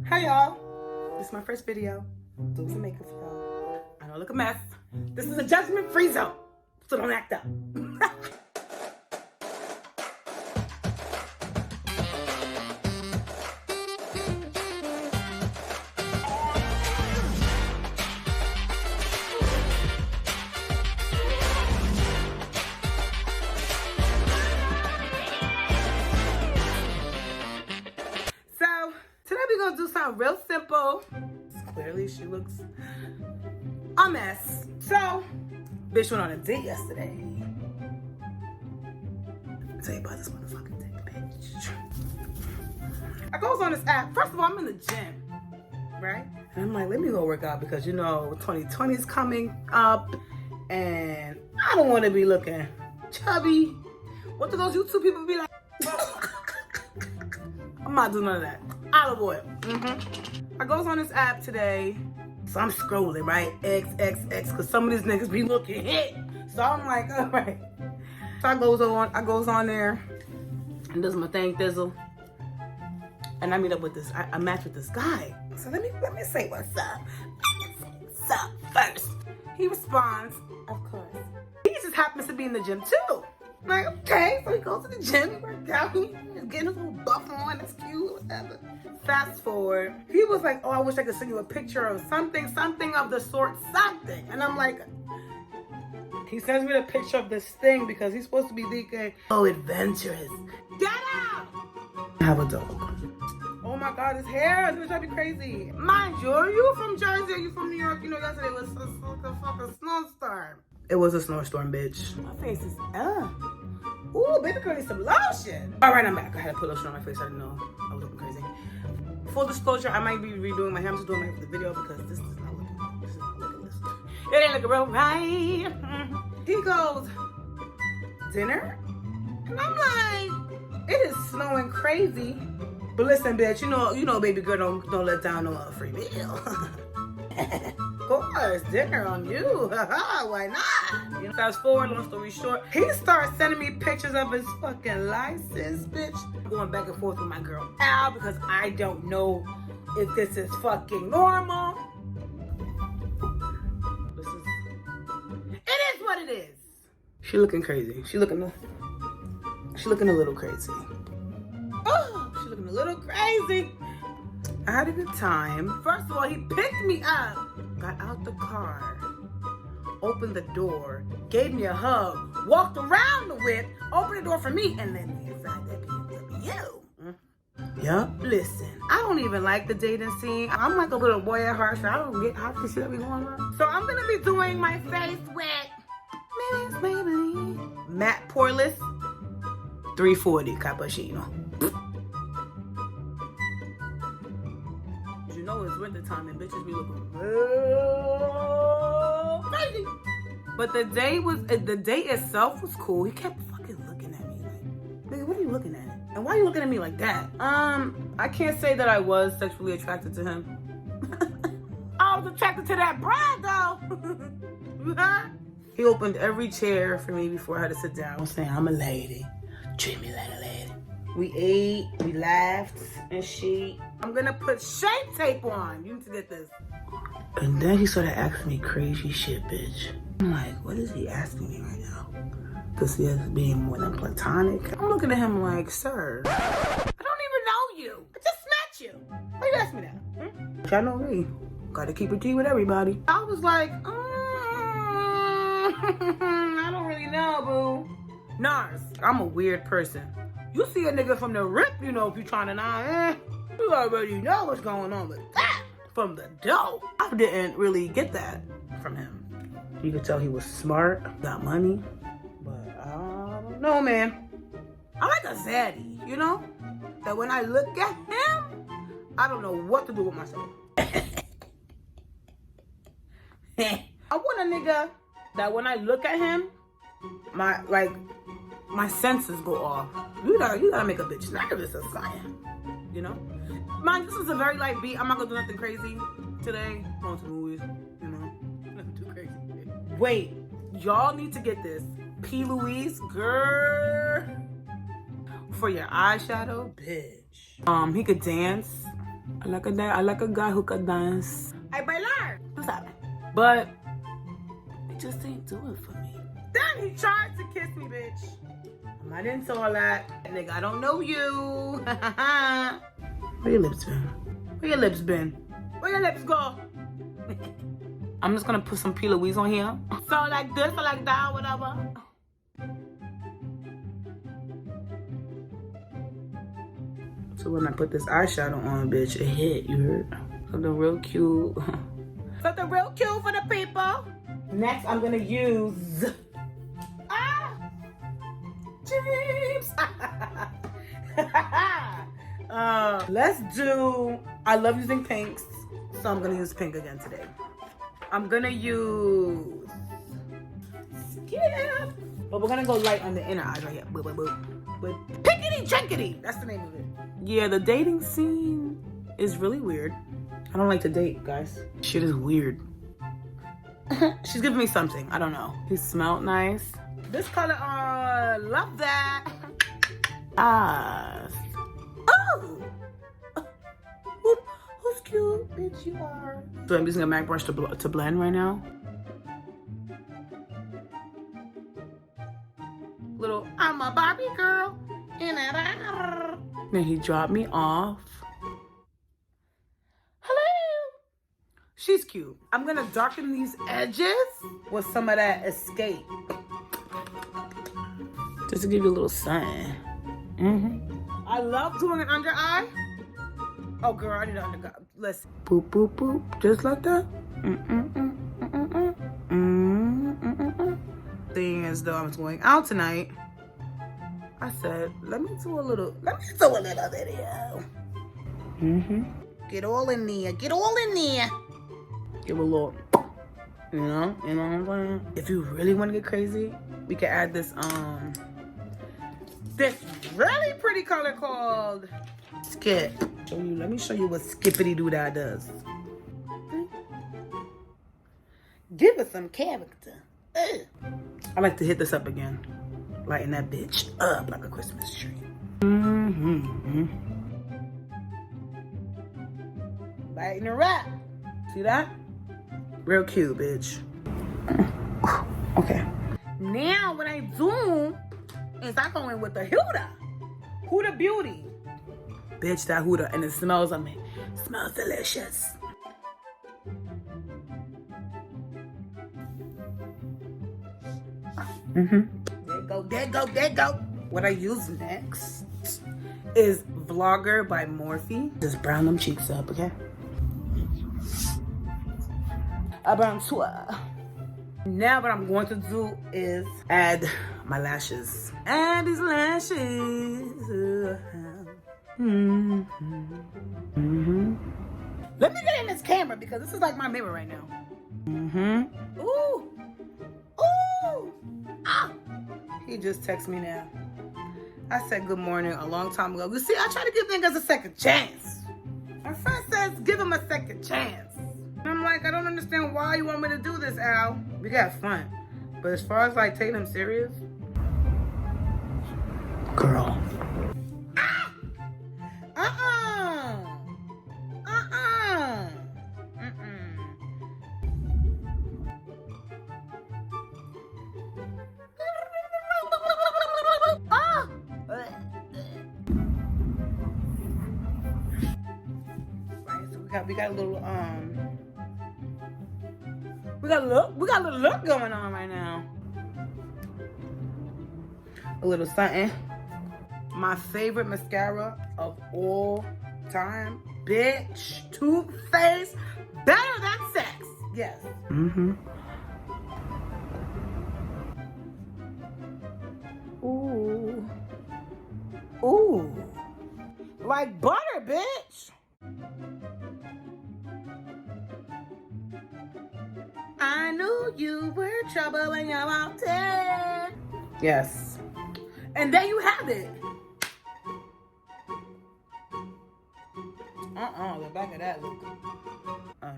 Hey y'all, this is my first video. Doing some makeup for y'all. I know I look a mess. This is a judgment-free zone, so don't act up. We're gonna do something real simple. Clearly she looks a mess. So, bitch went on a date yesterday. I'll tell you about this motherfucking date, bitch. I goes on this app. First of all, I'm in the gym, right? And I'm like, let me go work out because you know 2020 is coming up and I don't want to be looking chubby. What do those YouTube people be like? I'm not doing none of that. Olive oil. I goes on this app today, so I'm scrolling, right? X, because some of these niggas be looking hit. So I'm like, all right. So I goes on there, and does my thing, thizzle. And I meet up with this, I match with this guy. So let me say what's up. Let me say what's up first. He responds, of course. He just happens to be in the gym too. I'm like, okay, so he goes to the gym, he works out, he's getting his little buff on, that's cute, whatever. Fast forward, he was like, oh, I wish I could send you a picture of something of the sort, something. And I'm like, he sends me the picture of this thing because he's supposed to be Decay. Oh, adventurous. Get out! I have a dog. Oh my God, his hair is gonna be crazy. Mind you, are you from Jersey? Are you from New York? You know, yesterday was a fucking snowstorm. It was a snowstorm, bitch. My face is, ooh, baby girl needs some lotion. All right, I'm back. I had to put lotion on my face. I didn't know I was looking crazy. Full disclosure, I might be redoing my hair. I'm just doing my hair for the video because this is not looking this. It ain't looking real right. He goes, dinner? And I'm like, it is snowing crazy. But listen, bitch, you know, baby girl don't let down no free meal. Of course, dinner on you. Why not? You know, fast forward, long story short, he starts sending me pictures of his fucking license, bitch. I'm going back and forth with my girl Al because I don't know if this is fucking normal. It is what it is. She looking crazy. She looking a little crazy. Oh, she looking a little crazy. I had a good time. First of all, he picked me up, got out the car, opened the door, gave me a hug, walked around the whip, opened the door for me, and let me inside that BMW. Yup, listen, I don't even like the dating scene. I'm like a little boy at heart, so I don't get half the shit that be going on. So I'm gonna be doing my face with Maybelline Matte Poreless 340 Cappuccino. You know it's winter time and bitches be looking crazy. But the day itself was cool. He kept fucking looking at me like, nigga, what are you looking at? And why are you looking at me like that? I can't say that I was sexually attracted to him. I was attracted to that brand though. He opened every chair for me before I had to sit down. I'm saying, I'm a lady. Treat me like a lady. We ate, we laughed, and shit. I'm gonna put shape tape on. You need to get this. And then he started asking me crazy shit, bitch. I'm like, what is he asking me right now? Because he is being more than platonic. I'm looking at him like, sir, I don't even know you. I just met you. Why you asking me that? Y'all know me. Gotta keep it G with everybody. I was like, I don't really know, boo. Nars, I'm a weird person. You see a nigga from the rip, you know, if you trying to you already know what's going on with that from the dough. I didn't really get that from him. You could tell he was smart, got money, but I don't know, man. I like a zaddy, you know? That when I look at him, I don't know what to do with myself. I want a nigga that when I look at him, my senses go off. You gotta make a bitch nervous or something, you know? Mind, this is a very light beat. I'm not gonna do nothing crazy today. Going to the movies, you know? Nothing too crazy. Wait, y'all need to get this. P. Louise, girl. For your eyeshadow, bitch. He could dance. I like a guy who can dance. Ay, bailar. Tú sabes. But it just ain't do it for me. Then he tried to kiss me, bitch. I didn't saw that. Nigga, I don't know you. Where your lips been? Where your lips been? Where your lips go? I'm just gonna put some P. Louise on here. So like this or like that, whatever. So when I put this eyeshadow on, bitch, it hit, you heard? Something real cute. Something real cute for the people. Next, I'm gonna use... James! Let's do... I love using pinks, so I'm gonna use pink again today. I'm gonna use... Skip! But we're gonna go light on the inner eyes right here. Boop, boop, boop. With pinkity jinkity! That's the name of it. Yeah, the dating scene is really weird. I don't like to date, guys. Shit is weird. She's giving me something. I don't know. He smelled nice. This color, love that. Oh! Who's cute? Bitch, you are. So I'm using a MAC brush to blend right now. Little, I'm a Barbie girl. Then he dropped me off. Hello. She's cute. I'm gonna darken these edges with some of that Escape. Just to give you a little sun. I love doing an under eye. Oh girl, I need an under eye. Listen. Boop, boop, boop. Just like that. Seeing as though I was going out tonight, I said, let me do a little video. Get all in there. Get all in there. Give a little, you know what I'm saying? If you really want to get crazy, we can add this really pretty color called Skip. Let me show you what Skippity Doo Dah does. Give it some character. I like to hit this up again. Lighten that bitch up like a Christmas tree. Lighten her up. See that? Real cute, bitch. Okay. Now what I do is I go in with the Huda Beauty. Bitch, that Huda, and it smells amazing. Smells delicious. There go. What I use next is Vlogger by Morphe. Just brown them cheeks up, okay? I brown twa. Now what I'm going to do is add my lashes. Add these lashes. Let me get in this camera because this is like my mirror right now. Ooh. Ah. He just texted me now. I said good morning a long time ago. You see, I try to give niggas a second chance. My friend says give him a second chance. And I'm like, I don't understand why you want me to do this, Al. We got fun. But as far as like taking him serious, girl. We got a little we got a little look going on right now. A little something. My favorite mascara of all time, bitch. Too Faced, better than sex. Yes. Ooh. Like butter, bitch. I knew you were trouble when you walked in. Yes. And there you have it. The back of that look. Oh no.